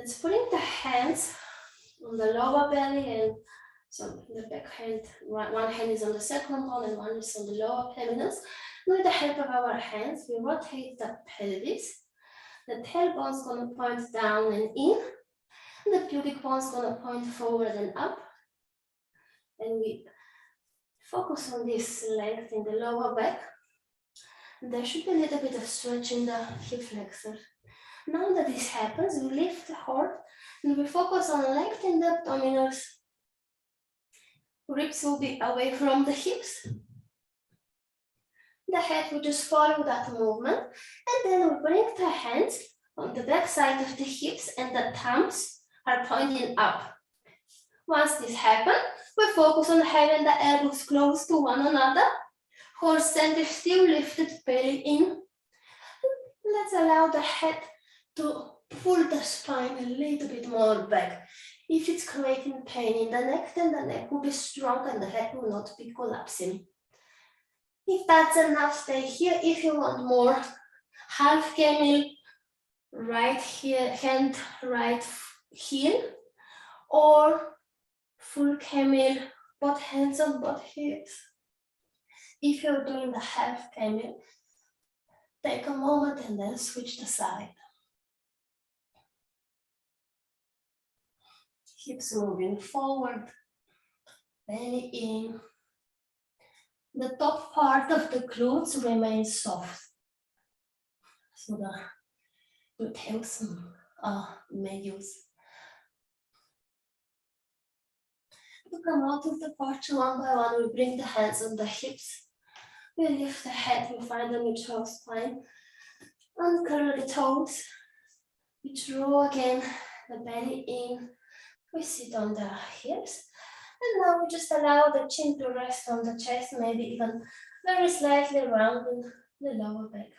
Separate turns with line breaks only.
Let's bring the hands on the lower belly and so the back hand, one hand is on the sacrum bone and one is on the lower pelvis. With the help of our hands, we rotate the pelvis. The tailbone is going to point down and in. And the pubic bone is going to point forward and up. And we focus on this length in the lower back. And there should be a little bit of stretch in the hip flexor. Now that this happens, we lift the heart and we focus on lengthening the abdominals. Ribs will be away from the hips. The head will just follow that movement. And then we bring the hands on the back side of the hips and the thumbs are pointing up. Once this happens, we focus on having the elbows close to one another. Horse center still lifted, belly in. Let's allow the head to pull the spine a little bit more back. If it's creating pain in the neck, then the neck will be strong and the head will not be collapsing. If that's enough, stay here. If you want more, half camel, right here, hand, right heel, or full camel, both hands on both hips. If you're doing the half camel, take a moment and then switch the side. Hips moving forward, belly in. The top part of the glutes remains soft. So the gluteus medius. To come out of the posture one by one, we bring the hands on the hips. We lift the head, we find a neutral spine. Uncurl the toes. We draw again the belly in. We sit on the hips. And now we just allow the chin to rest on the chest, maybe even very slightly rounding the lower back.